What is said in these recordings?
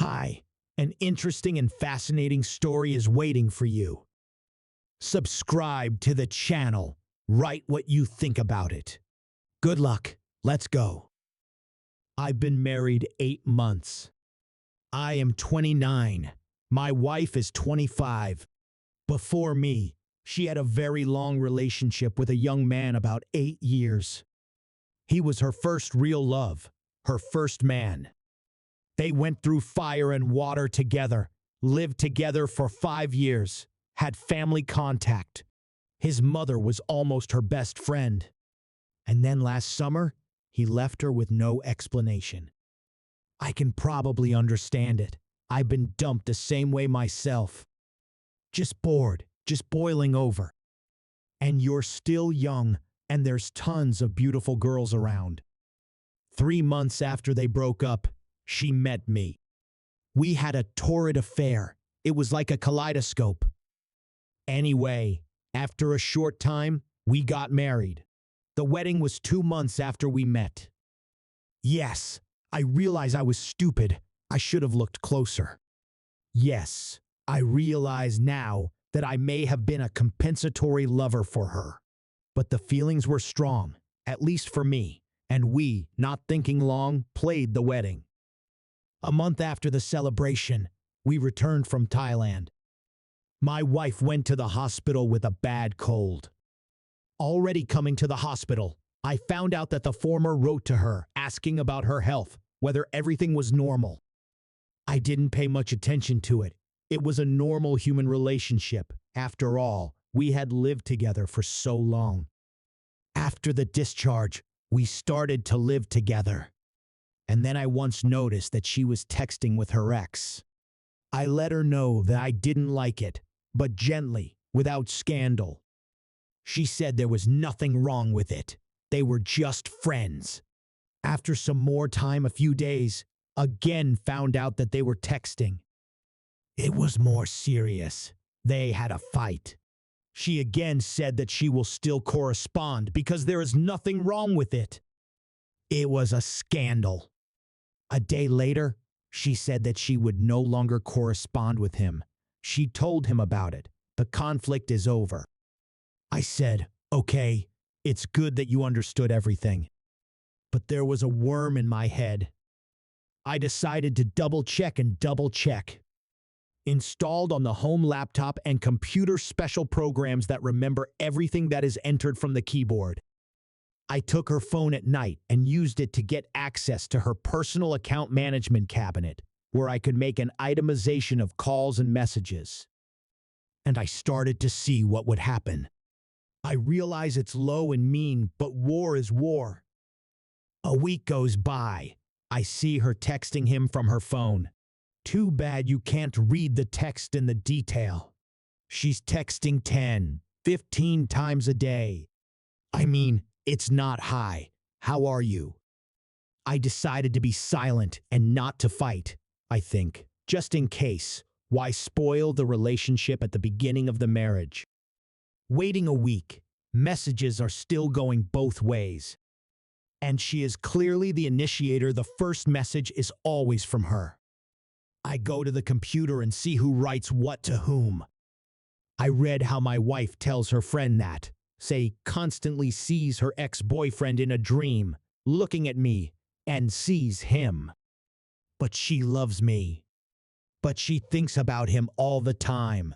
Hi, an interesting and fascinating story is waiting for you. Subscribe to the channel. Write what you think about it. Good luck. Let's go. I've been married 8 months. I am 29. My wife is 25. Before me, she had a very long relationship with a young man about 8 years. He was her first real love, her first man. They went through fire and water together, lived together for 5 years, had family contact. His mother was almost her best friend. And then last summer, he left her with no explanation. I can probably understand it. I've been dumped the same way myself. Just bored, just boiling over. And you're still young, and there's tons of beautiful girls around. 3 months after they broke up, she met me. We had a torrid affair. It was like a kaleidoscope. Anyway, after a short time, we got married. The wedding was 2 months after we met. Yes, I realize I was stupid. I should have looked closer. Yes, I realize now that I may have been a compensatory lover for her. But the feelings were strong, at least for me, and we, not thinking long, played the wedding. A month after the celebration, we returned from Thailand. My wife went to the hospital with a bad cold. Already coming to the hospital, I found out that the former wrote to her asking about her health, whether everything was normal. I didn't pay much attention to it. It was a normal human relationship. After all, we had lived together for so long. After the discharge, we started to live together. And then I once noticed that she was texting with her ex. I let her know that I didn't like it, but gently, without scandal. She said there was nothing wrong with it. They were just friends. After some more time, a few days, again found out that they were texting. It was more serious. They had a fight. She again said that she will still correspond because there is nothing wrong with it. It was a scandal. A day later, she said that she would no longer correspond with him. She told him about it. The conflict is over. I said, okay, it's good that you understood everything. But there was a worm in my head. I decided to double-check and double-check. Installed on the home laptop and computer special programs that remember everything that is entered from the keyboard. I took her phone at night and used it to get access to her personal account management cabinet, where I could make an itemization of calls and messages. And I started to see what would happen. I realize it's low and mean, but war is war. A week goes by. I see her texting him from her phone. Too bad you can't read the text in the detail. She's texting 10, 15 times a day. I mean, it's not high. How are you? I decided to be silent and not to fight, I think, just in case. Why spoil the relationship at the beginning of the marriage? Waiting a week, messages are still going both ways. And she is clearly the initiator. The first message is always from her. I go to the computer and see who writes what to whom. I read how my wife tells her friend that, say, constantly sees her ex-boyfriend in a dream, looking at me, and sees him. But she loves me. But she thinks about him all the time.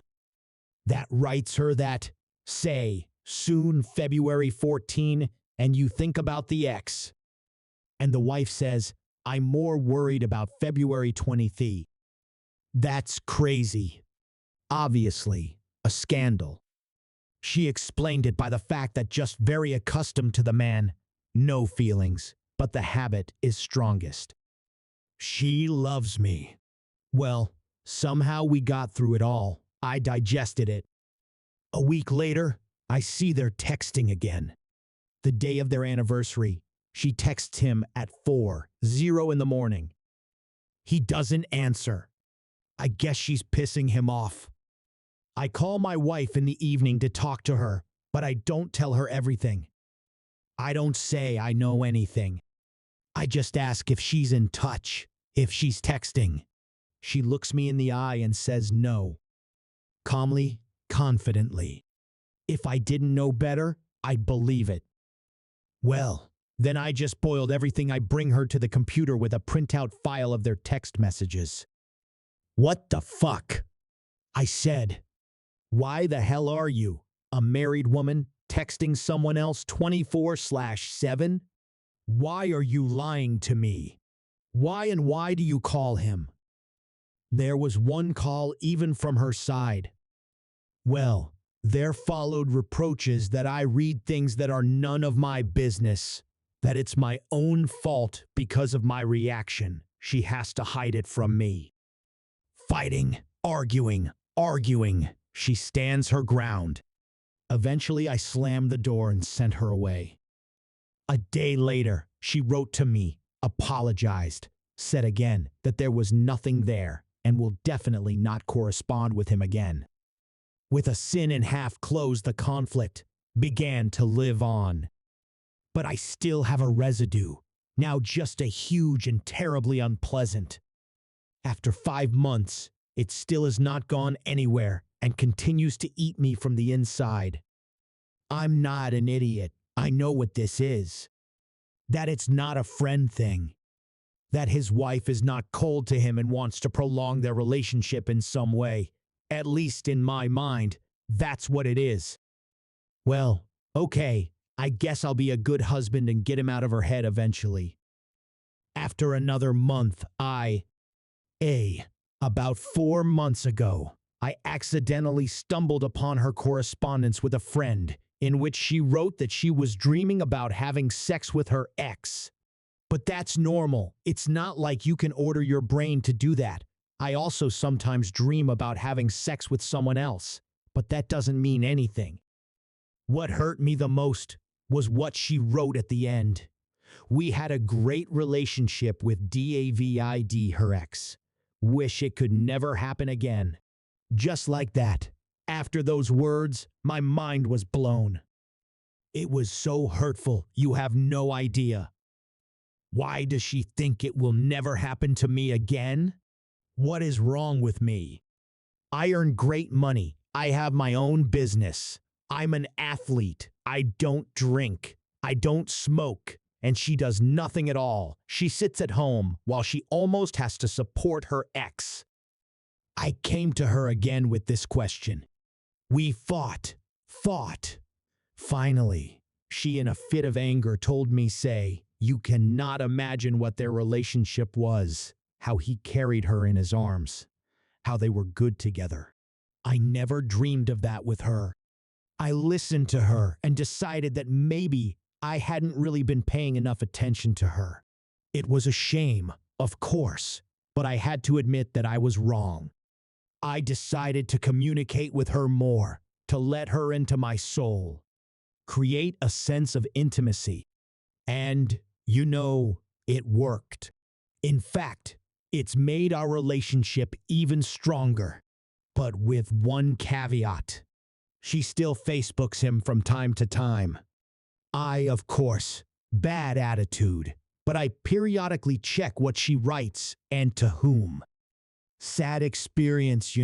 That writes her that, say, soon February 14, and you think about the ex. And the wife says, I'm more worried about February 23. That's crazy. Obviously, a scandal. She explained it by the fact that just very accustomed to the man, no feelings, but the habit is strongest. She loves me. Well, somehow we got through it all. I digested it. A week later, I see they're texting again. The day of their anniversary, she texts him at 4:00 in the morning. He doesn't answer. I guess she's pissing him off. I call my wife in the evening to talk to her, but I don't tell her everything. I don't say I know anything. I just ask if she's in touch, if she's texting. She looks me in the eye and says no. Calmly, confidently. If I didn't know better, I'd believe it. Well, then I just boiled everything I bring her to the computer with a printout file of their text messages. What the fuck? I said. Why the hell are you, a married woman, texting someone else 24/7? Why are you lying to me? Why and why do you call him? There was one call even from her side. Well, there followed reproaches that I read things that are none of my business, that it's my own fault because of my reaction. She has to hide it from me. Fighting, arguing. She stands her ground. Eventually, I slammed the door and sent her away. A day later, she wrote to me, apologized, said again that there was nothing there and will definitely not correspond with him again. With a sin in half closed, the conflict began to live on. But I still have a residue, now just a huge and terribly unpleasant. After 5 months, it still has not gone anywhere and continues to eat me from the inside. I'm not an idiot. I know what this is. That it's not a friend thing. That his wife is not cold to him and wants to prolong their relationship in some way. At least in my mind, that's what it is. Well, okay, I guess I'll be a good husband and get him out of her head eventually. After another month, about 4 months ago, I accidentally stumbled upon her correspondence with a friend in which she wrote that she was dreaming about having sex with her ex. But that's normal. It's not like you can order your brain to do that. I also sometimes dream about having sex with someone else, but that doesn't mean anything. What hurt me the most was what she wrote at the end. We had a great relationship with DAVID, her ex. Wish it could never happen again. Just like that. After those words, my mind was blown. It was so hurtful, you have no idea. Why does she think it will never happen to me again? What is wrong with me? I earn great money. I have my own business. I'm an athlete. I don't drink. I don't smoke. And she does nothing at all. She sits at home while she almost has to support her ex. I came to her again with this question. We fought. Finally, she in a fit of anger told me, you cannot imagine what their relationship was, how he carried her in his arms, how they were good together. I never dreamed of that with her. I listened to her and decided that maybe I hadn't really been paying enough attention to her. It was a shame, of course, but I had to admit that I was wrong. I decided to communicate with her more, to let her into my soul, create a sense of intimacy. And, it worked. In fact, it's made our relationship even stronger. But with one caveat. She still Facebooks him from time to time. I, of course, bad attitude, but I periodically check what she writes and to whom. Sad experience,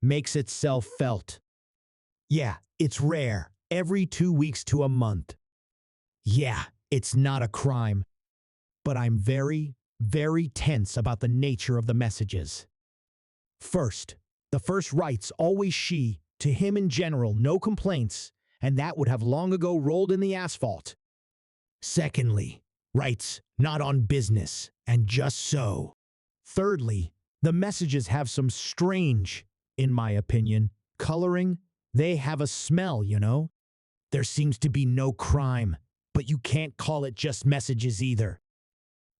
makes itself felt. Yeah, it's rare, every 2 weeks to a month. Yeah, it's not a crime. But I'm very, very tense about the nature of the messages. First, the first writes always she, to him in general, no complaints, and that would have long ago rolled in the asphalt. Secondly, writes, not on business, and just so. Thirdly, the messages have some strange, in my opinion, coloring. They have a smell, There seems to be no crime, but you can't call it just messages either.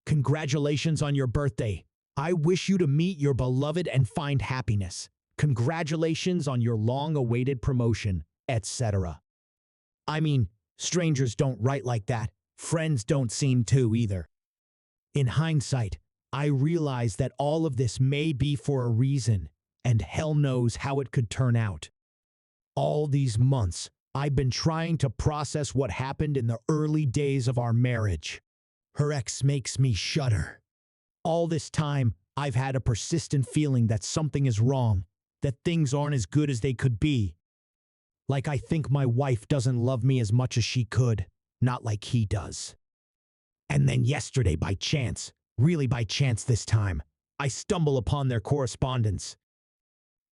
Congratulations on your birthday. I wish you to meet your beloved and find happiness. Congratulations on your long-awaited promotion, etc. I mean, strangers don't write like that. Friends don't seem to either. In hindsight, I realize that all of this may be for a reason, and hell knows how it could turn out. All these months, I've been trying to process what happened in the early days of our marriage. Her ex makes me shudder. All this time, I've had a persistent feeling that something is wrong, that things aren't as good as they could be. Like I think my wife doesn't love me as much as she could, not like he does. And then yesterday, by chance, really by chance this time, I stumble upon their correspondence.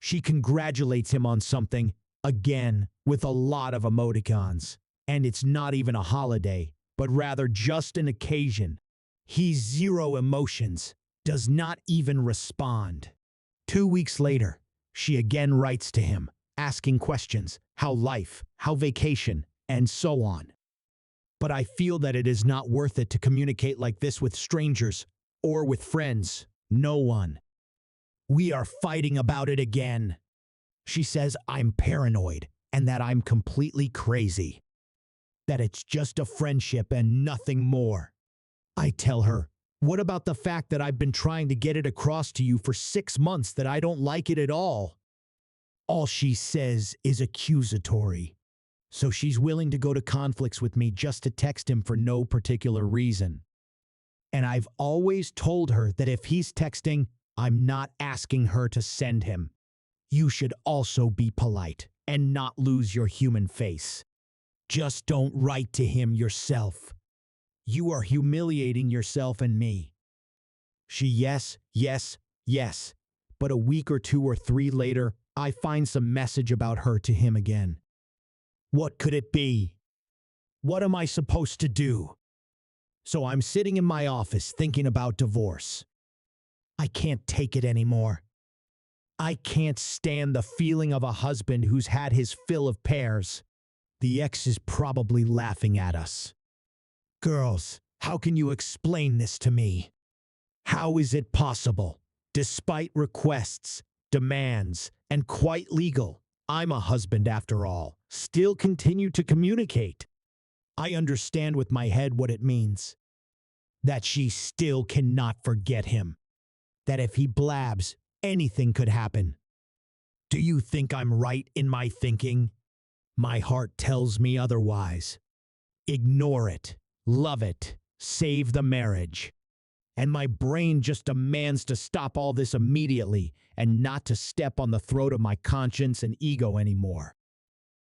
She congratulates him on something, again, with a lot of emoticons. And it's not even a holiday, but rather just an occasion. He's zero emotions, does not even respond. 2 weeks later, she again writes to him, asking questions, how life, how vacation, and so on. But I feel that it is not worth it to communicate like this with strangers or with friends. No one. We are fighting about it again. She says I'm paranoid and that I'm completely crazy. That it's just a friendship and nothing more. I tell her, what about the fact that I've been trying to get it across to you for 6 months that I don't like it at all? All she says is accusatory. So she's willing to go to conflicts with me just to text him for no particular reason. And I've always told her that if he's texting, I'm not asking her to send him. You should also be polite and not lose your human face. Just don't write to him yourself. You are humiliating yourself and me. She yes, yes, yes. But a week or 2 or 3 later, I find some message about her to him again. What could it be? What am I supposed to do? So I'm sitting in my office thinking about divorce. I can't take it anymore. I can't stand the feeling of a husband who's had his fill of pairs. The ex is probably laughing at us. Girls, how can you explain this to me? How is it possible, despite requests, demands, and quite legal, I'm a husband after all, still continue to communicate? I understand with my head what it means. That she still cannot forget him. That if he blabs, anything could happen. Do you think I'm right in my thinking? My heart tells me otherwise. Ignore it, love it, save the marriage. And my brain just demands to stop all this immediately and not to step on the throat of my conscience and ego anymore.